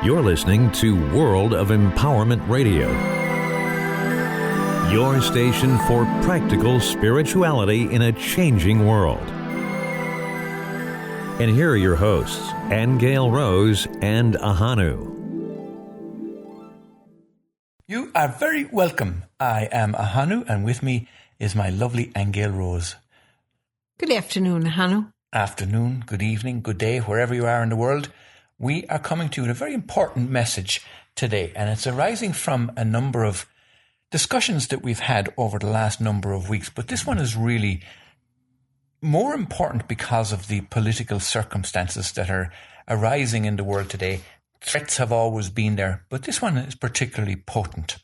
You're listening to World of Empowerment Radio, your station for practical spirituality in a changing world. And here are your hosts, Angel Rose and Ahanu. You are very welcome. I am Ahanu, and with me is my lovely Angel Rose. Good afternoon, Ahanu. Afternoon, good evening, good day, wherever you are in the world. We are coming to you with a very important message today, and it's arising from a number of discussions that we've had over the last number of weeks. But this one is really more important because of the political circumstances that are arising in the world today. Threats have always been there, but this one is particularly potent.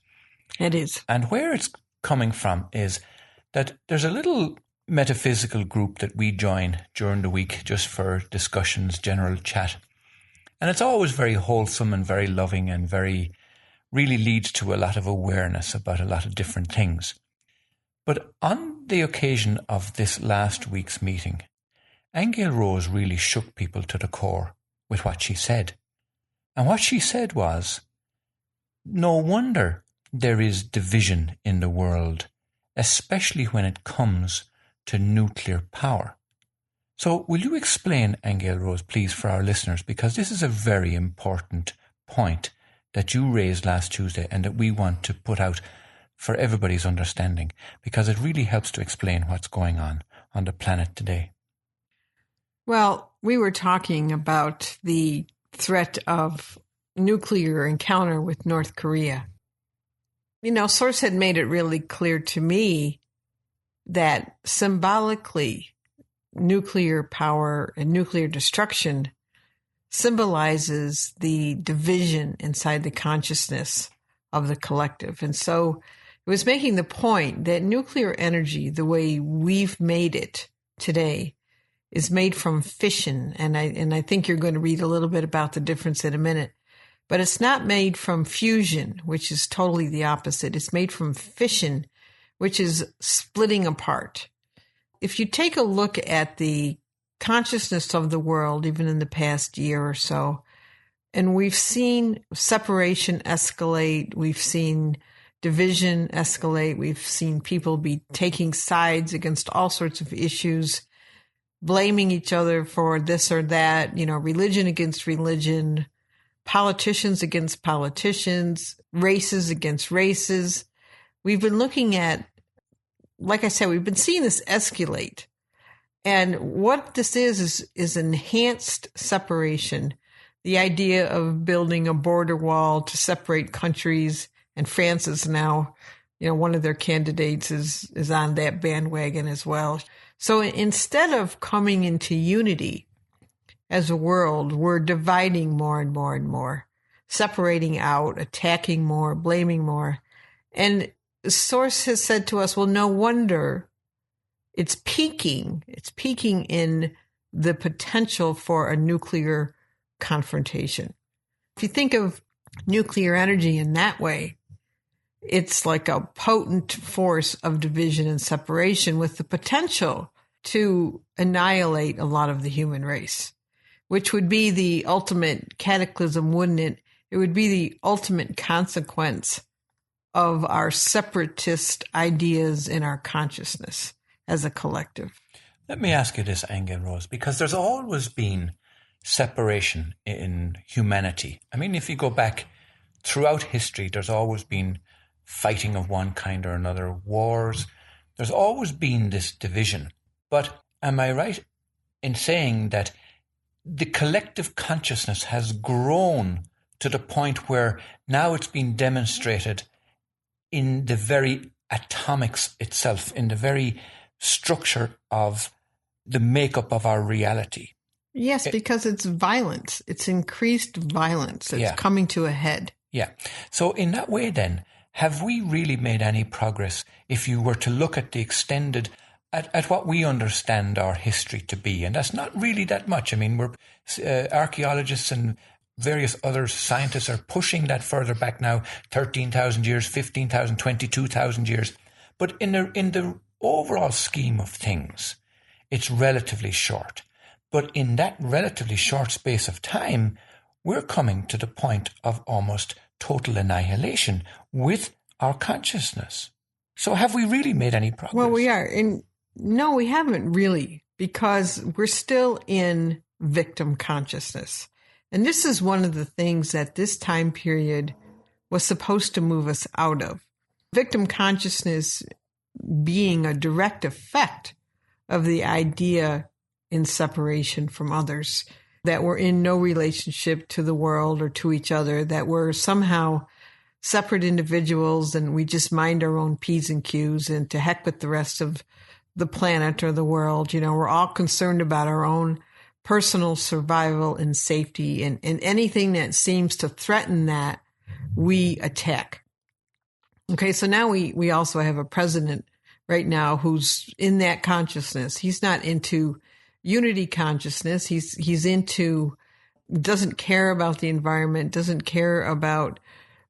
It is. And where it's coming from is that there's a little metaphysical group that we join during the week just for discussions, general chat. And it's always very wholesome and very loving and really leads to a lot of awareness about a lot of different things. But on the occasion of this last week's meeting, Angel Rose really shook people to the core with what she said. And what she said was, no wonder there is division in the world, especially when it comes to nuclear power. So will you explain, Angel Rose, please, for our listeners, because this is a very important point that you raised last Tuesday and that we want to put out for everybody's understanding, because it really helps to explain what's going on the planet today. Well, we were talking about the threat of nuclear encounter with North Korea. You know, Source had made it really clear to me that symbolically, nuclear power and nuclear destruction symbolizes the division inside the consciousness of the collective. And so it was making the point that nuclear energy, the way we've made it today, is made from fission. And I think you're going to read a little bit about the difference in a minute. But it's not made from fusion, which is totally the opposite. It's made from fission, which is splitting apart. If you take a look at the consciousness of the world, even in the past year or so, and we've seen separation escalate, we've seen division escalate, we've seen people be taking sides against all sorts of issues, blaming each other for this or that, you know, religion against religion, politicians against politicians, races against races. We've been looking at, like I said, we've been seeing this escalate. And what this is enhanced separation. The idea of building a border wall to separate countries, and France is now, you know, one of their candidates is on that bandwagon as well. So instead of coming into unity as a world, we're dividing more and more and more, separating out, attacking more, blaming more. And Source has said to us, well, no wonder it's peaking in the potential for a nuclear confrontation. If you think of nuclear energy in that way, it's like a potent force of division and separation with the potential to annihilate a lot of the human race, which would be the ultimate cataclysm, wouldn't it? It would be the ultimate consequence of our separatist ideas in our consciousness as a collective. Let me ask you this, Angel Rose, because there's always been separation in humanity. I mean, if you go back throughout history, there's always been fighting of one kind or another, wars. There's always been this division. But am I right in saying that the collective consciousness has grown to the point where now it's been demonstrated in the very atomics itself, in the very structure of the makeup of our reality? Yes, because it's violence. It's increased violence. It's coming to a head. Yeah. So in that way then, have we really made any progress if you were to look at the extended, at what we understand our history to be? And that's not really that much. I mean, we're archaeologists and various other scientists are pushing that further back now, 13,000 years, 15,000, 22,000 years. But in the overall scheme of things, it's relatively short. But in that relatively short space of time, we're coming to the point of almost total annihilation with our consciousness. So have we really made any progress? Well, we are. And no, we haven't really, because we're still in victim consciousness. And this is one of the things that this time period was supposed to move us out of. Victim consciousness being a direct effect of the idea in separation from others, that we're in no relationship to the world or to each other, that we're somehow separate individuals and we just mind our own P's and Q's and to heck with the rest of the planet or the world. You know, we're all concerned about our own personal survival and safety, and anything that seems to threaten that, we attack. Okay, so now we also have a president right now who's in that consciousness. He's not into unity consciousness. He's into, doesn't care about the environment, doesn't care about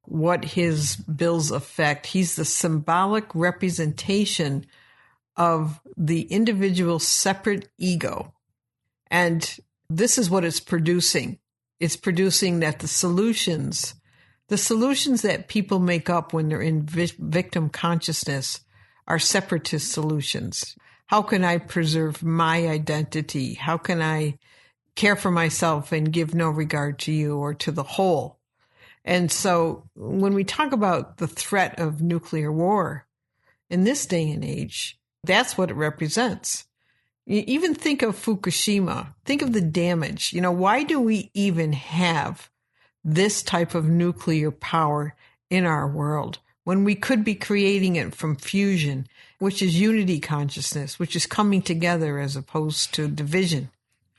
what his bills affect. He's the symbolic representation of the individual separate ego. And this is what it's producing. It's producing that the solutions that people make up when they're in victim consciousness are separatist solutions. How can I preserve my identity? How can I care for myself and give no regard to you or to the whole? And so when we talk about the threat of nuclear war in this day and age, that's what it represents. You even think of Fukushima, think of the damage. You know, why do we even have this type of nuclear power in our world when we could be creating it from fusion, which is unity consciousness, which is coming together as opposed to division?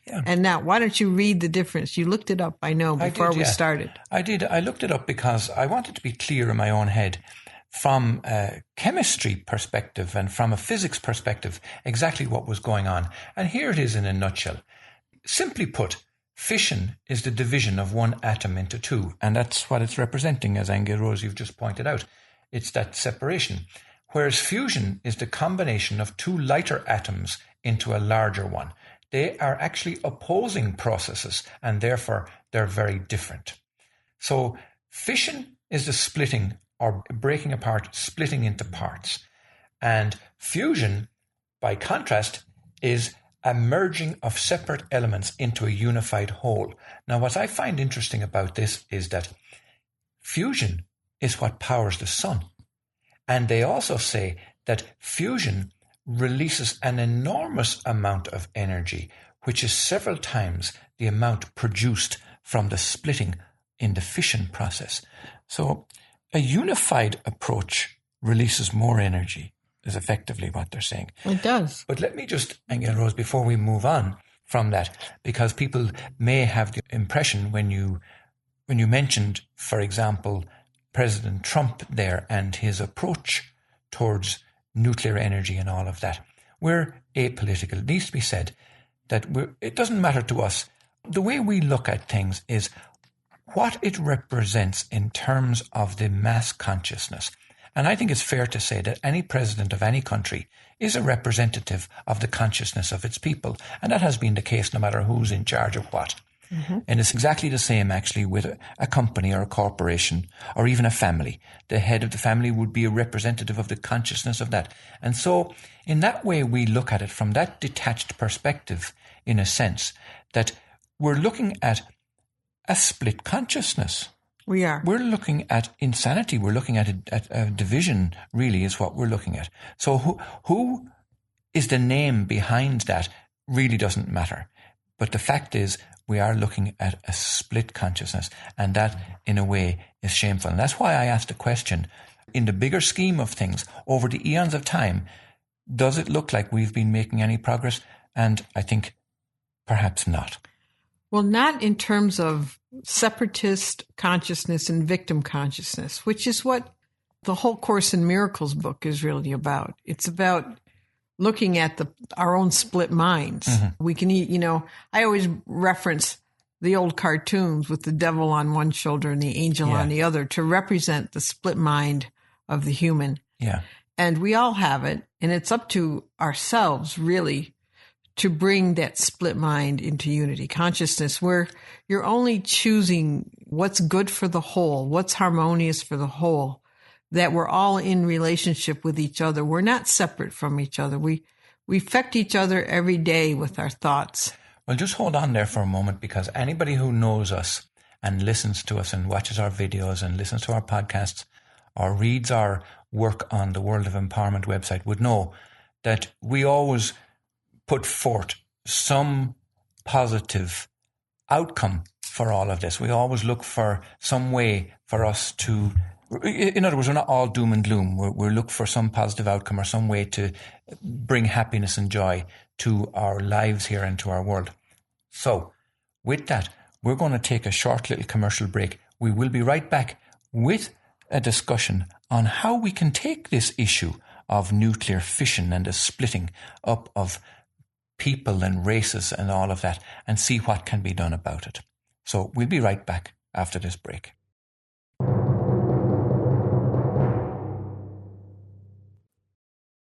Yeah. And now, why don't you read the difference? You looked it up, I know, before we started. I did. I looked it up because I wanted to be clear in my own head from a chemistry perspective and from a physics perspective exactly what was going on. And here it is in a nutshell. Simply put, fission is the division of one atom into two. And that's what it's representing, as Aingeal Rose, you've just pointed out. It's that separation. Whereas fusion is the combination of two lighter atoms into a larger one. They are actually opposing processes, and therefore they're very different. So fission is the splitting or breaking apart, splitting into parts. And fusion, by contrast, is a merging of separate elements into a unified whole. Now, what I find interesting about this is that fusion is what powers the sun. And they also say that fusion releases an enormous amount of energy, which is several times the amount produced from the splitting in the fission process. So a unified approach releases more energy, is effectively what they're saying. It does. But let me just, Aingeal Rose, before we move on from that, because people may have the impression when you mentioned, for example, President Trump there and his approach towards nuclear energy and all of that. We're apolitical. It needs to be said that it doesn't matter to us. The way we look at things is what it represents in terms of the mass consciousness. And I think it's fair to say that any president of any country is a representative of the consciousness of its people. And that has been the case no matter who's in charge of what. Mm-hmm. And it's exactly the same actually with a company or a corporation or even a family. The head of the family would be a representative of the consciousness of that. And so in that way, we look at it from that detached perspective, in a sense, that we're looking at a split consciousness. We are. We're looking at insanity. We're looking at a division, really, is what we're looking at. So who is the name behind that really doesn't matter. But the fact is, we are looking at a split consciousness, and that, in a way, is shameful. And that's why I asked the question, in the bigger scheme of things, over the eons of time, does it look like we've been making any progress? And I think perhaps not. Well, not in terms of separatist consciousness and victim consciousness, which is what the whole Course in Miracles book is really about. It's about looking at our own split minds. Mm-hmm. We can, I always reference the old cartoons with the devil on one shoulder and the angel on the other to represent the split mind of the human. Yeah. And we all have it. And it's up to ourselves, really, to bring that split mind into unity consciousness, where you're only choosing what's good for the whole, what's harmonious for the whole, that we're all in relationship with each other. We're not separate from each other. We affect each other every day with our thoughts. Well, just hold on there for a moment, because anybody who knows us and listens to us and watches our videos and listens to our podcasts or reads our work on the World of Empowerment website would know that we always put forth some positive outcome for all of this. We always look for some way for us to, in other words, we're not all doom and gloom. We're looking for some positive outcome or some way to bring happiness and joy to our lives here and to our world. So with that, we're going to take a short little commercial break. We will be right back with a discussion on how we can take this issue of nuclear fission and the splitting up of people and races and all of that, and see what can be done about it. So we'll be right back after this break.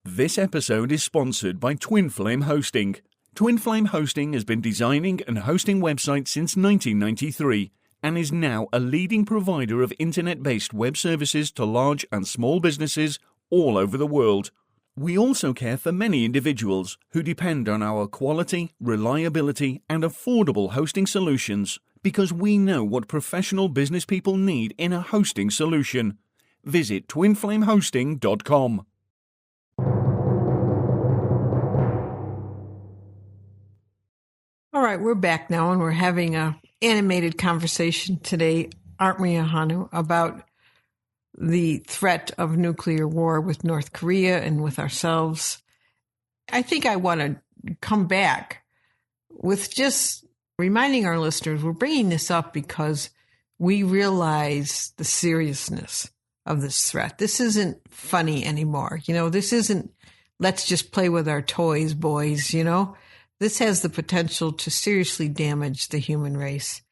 This episode is sponsored by Twin Flame Hosting. Twin Flame Hosting has been designing and hosting websites since 1993 and is now a leading provider of internet-based web services to large and small businesses all over the world. We also care for many individuals who depend on our quality, reliability, and affordable hosting solutions because we know what professional business people need in a hosting solution. Visit twinflamehosting.com. All right, we're back now, and we're having an animated conversation today, aren't we, Ahanu, about the threat of nuclear war with North Korea and with ourselves. I think I want to come back with just reminding our listeners, we're bringing this up because we realize the seriousness of this threat. This isn't funny anymore. This isn't, let's just play with our toys, boys, This has the potential to seriously damage the human race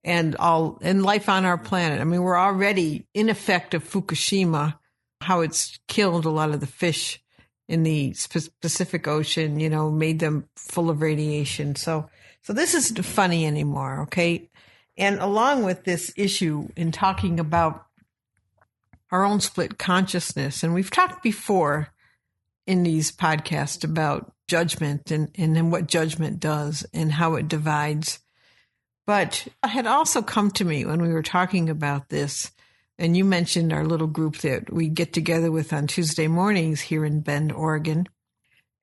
and life on our planet. I mean, we're already in effect of Fukushima, how it's killed a lot of the fish in the Pacific Ocean, made them full of radiation. So this isn't funny anymore, okay? And along with this issue in talking about our own split consciousness, and we've talked before in these podcasts about judgment and then what judgment does and how it divides. But it had also come to me when we were talking about this, and you mentioned our little group that we get together with on Tuesday mornings here in Bend, Oregon.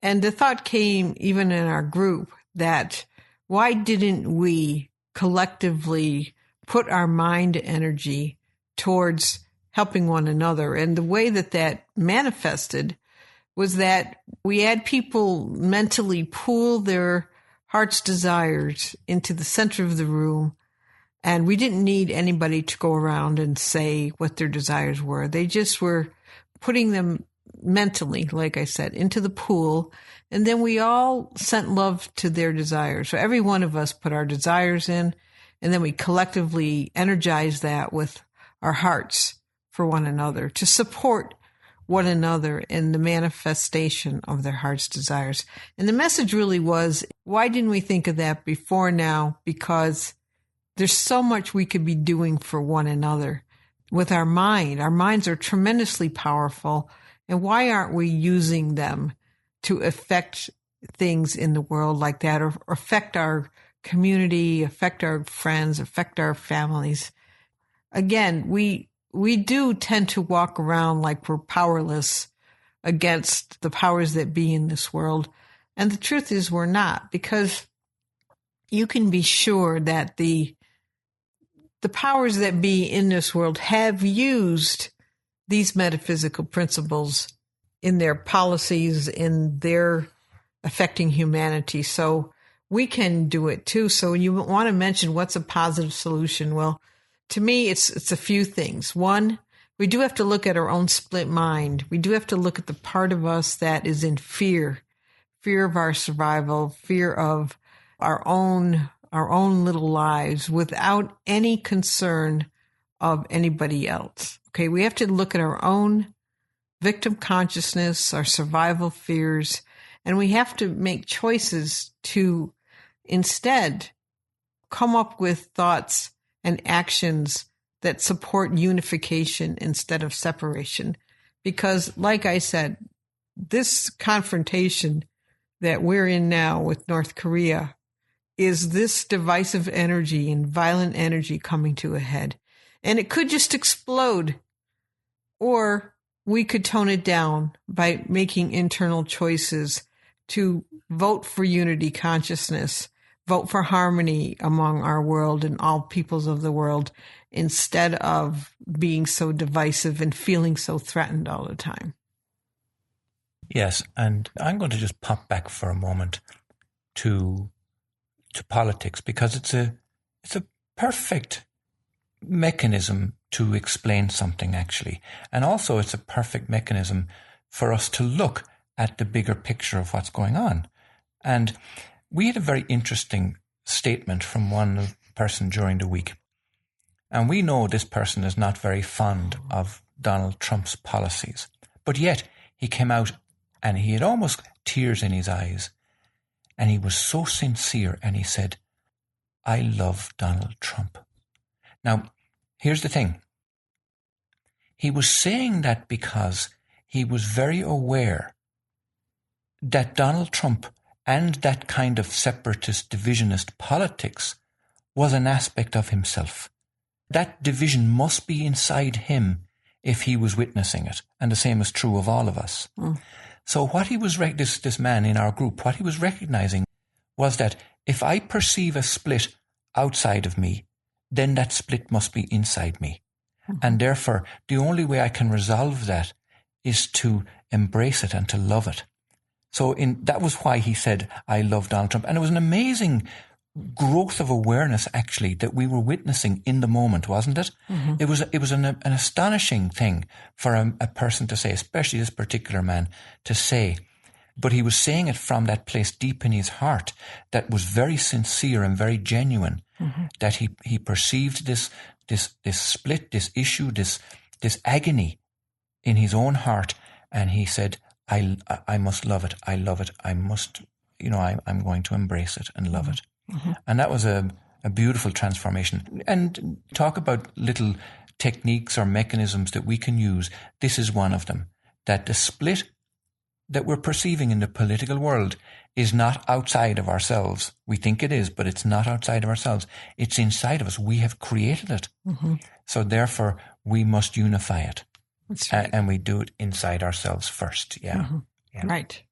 And the thought came even in our group that why didn't we collectively put our mind energy towards helping one another? And the way that manifested was that we had people mentally pool their heart's desires into the center of the room, and we didn't need anybody to go around and say what their desires were. They just were putting them mentally, like I said, into the pool, and then we all sent love to their desires. So every one of us put our desires in, and then we collectively energized that with our hearts for one another to support one another in the manifestation of their heart's desires. And the message really was, why didn't we think of that before now? Because there's so much we could be doing for one another with our mind. Our minds are tremendously powerful. And why aren't we using them to affect things in the world like that, or affect our community, affect our friends, affect our families? Again, we do tend to walk around like we're powerless against the powers that be in this world. And the truth is we're not, because you can be sure that the powers that be in this world have used these metaphysical principles in their policies, in their affecting humanity. So we can do it too. So you want to mention what's a positive solution. Well, to me, it's a few things. One, we do have to look at our own split mind. We do have to look at the part of us that is in fear of our survival, fear of our own little lives without any concern of anybody else. Okay, we have to look at our own victim consciousness, our survival fears, And we have to make choices to instead come up with thoughts and actions that support unification instead of separation. Because, like I said, this confrontation that we're in now with North Korea is this divisive energy and violent energy coming to a head. And it could just explode, or we could tone it down by making internal choices to vote for unity consciousness, vote for harmony among our world and all peoples of the world, instead of being so divisive and feeling so threatened all the time. Yes, and I'm going to just pop back for a moment to politics, because it's a perfect mechanism to explain something, actually. And also it's a perfect mechanism for us to look at the bigger picture of what's going on. And we had a very interesting statement from one person during the week. And we know this person is not very fond of Donald Trump's policies. But yet he came out and he had almost tears in his eyes. And he was so sincere, and he said, "I love Donald Trump." Now, here's the thing. He was saying that because he was very aware that Donald Trump and that kind of separatist, divisionist politics was an aspect of himself. That division must be inside him if he was witnessing it. And the same is true of all of us. So what he was, this man in our group, what he was recognizing was that if I perceive a split outside of me, then that split must be inside me. And therefore, the only way I can resolve that is to embrace it and to love it. So that was why he said, "I love Donald Trump." And it was an amazing growth of awareness, actually, that we were witnessing in the moment, wasn't it? It was an astonishing thing for a person to say, especially this particular man, to say. But he was saying it from that place deep in his heart that was very sincere and very genuine, that he perceived this split, this issue, this agony in his own heart, and he said, I must love it. I love it. I must, I'm going to embrace it and love it. And that was a beautiful transformation. And talk about little techniques or mechanisms that we can use. This is one of them. That the split that we're perceiving in the political world is not outside of ourselves. We think it is, but it's not outside of ourselves. It's inside of us. We have created it. So therefore, we must unify it. That's right. And we do it inside ourselves first. Yeah. Right.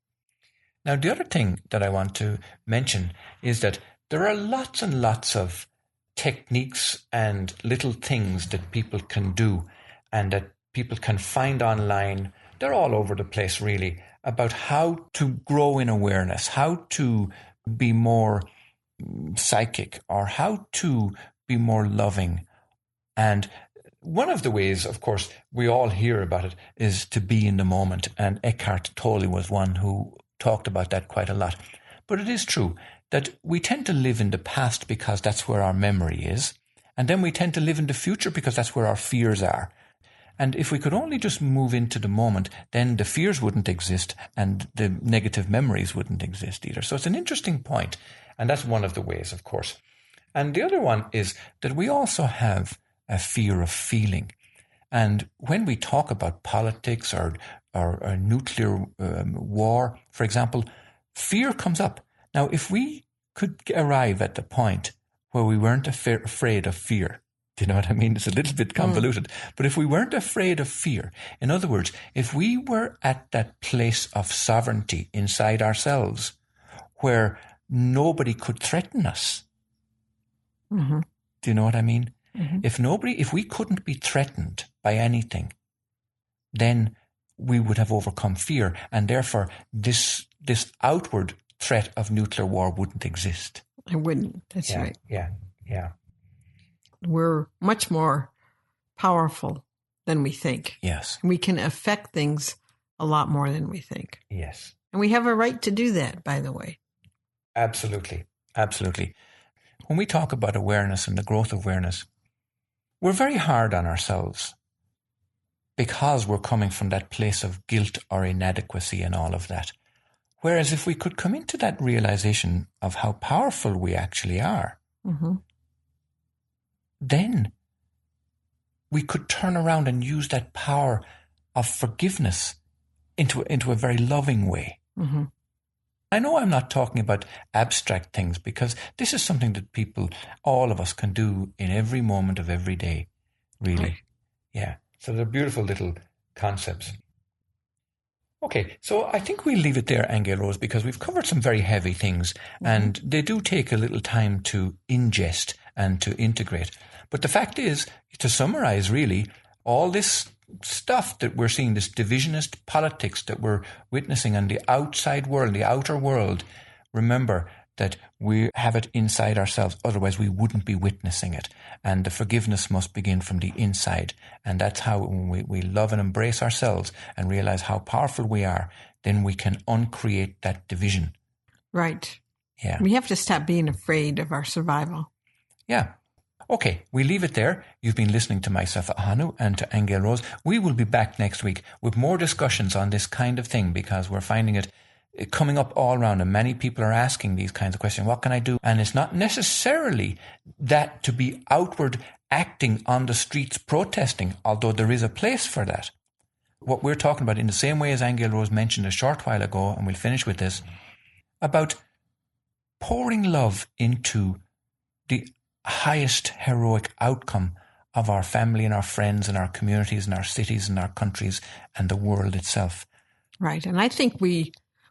Now, the other thing that I want to mention is that there are lots and lots of techniques and little things that people can do and that people can find online. They're all over the place, really, about how to grow in awareness, how to be more psychic, or how to be more loving. And one of the ways, of course, we all hear about it is to be in the moment. And Eckhart Tolle was one who talked about that quite a lot. But it is true that we tend to live in the past because that's where our memory is. And then we tend to live in the future because that's where our fears are. And if we could only just move into the moment, then the fears wouldn't exist and the negative memories wouldn't exist either. So it's an interesting point. And that's one of the ways, of course. And the other one is that we also have a fear of feeling. And when we talk about politics or nuclear war, for example, fear comes up. Now, if we could arrive at the point where we weren't afraid of fear, do you know what I mean? It's a little bit convoluted. But if we weren't afraid of fear, in other words, if we were at that place of sovereignty inside ourselves where nobody could threaten us, do you know what I mean? If we couldn't be threatened by anything, then we would have overcome fear, and therefore this outward threat of nuclear war wouldn't exist. It wouldn't. That's right. Yeah. We're much more powerful than we think. Yes. We can affect things a lot more than we think. Yes. And we have a right to do that, by the way. Absolutely. When we talk about awareness and the growth of awareness, we're very hard on ourselves because we're coming from that place of guilt or inadequacy and all of that. Whereas if we could come into that realization of how powerful we actually are, then we could turn around and use that power of forgiveness into a very loving way. I know I'm not talking about abstract things, because this is something that people, all of us, can do in every moment of every day, really. Right. Yeah. So they're beautiful little concepts. Okay, so I think we'll leave it there, Aengel Rose, because we've covered some very heavy things, and they do take a little time to ingest and to integrate. But the fact is, to summarize really, all this stuff that we're seeing, this divisionist politics that we're witnessing on the outside world, the outer world, remember that we have it inside ourselves, otherwise we wouldn't be witnessing it. And the forgiveness must begin from the inside. And that's how, when we love and embrace ourselves and realize how powerful we are, then we can uncreate that division. Right. Yeah. We have to stop being afraid of our survival. Yeah. Okay, we leave it there. You've been listening to myself, Ahanu, and to Aengel Rose. We will be back next week with more discussions on this kind of thing, because we're finding it coming up all around, and many people are asking these kinds of questions. What can I do? And it's not necessarily that to be outward acting on the streets protesting, although there is a place for that. What we're talking about, in the same way as Aengel Rose mentioned a short while ago, and we'll finish with this, about pouring love into the highest heroic outcome of our family and our friends and our communities and our cities and our countries and the world itself. Right. And I think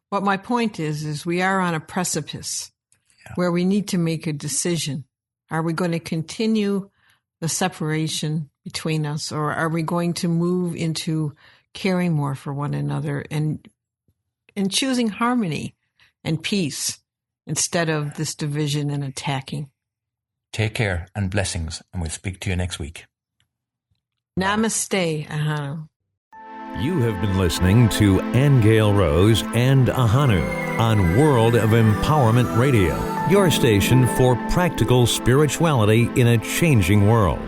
what my point is we are on a precipice where we need to make a decision. Are we going to continue the separation between us, or are we going to move into caring more for one another and choosing harmony and peace instead of this division and attacking? Take care and blessings, and we'll speak to you next week. Namaste, Ahanu. You have been listening to Aengel Rose and Ahanu on World of Empowerment Radio, your station for practical spirituality in a changing world.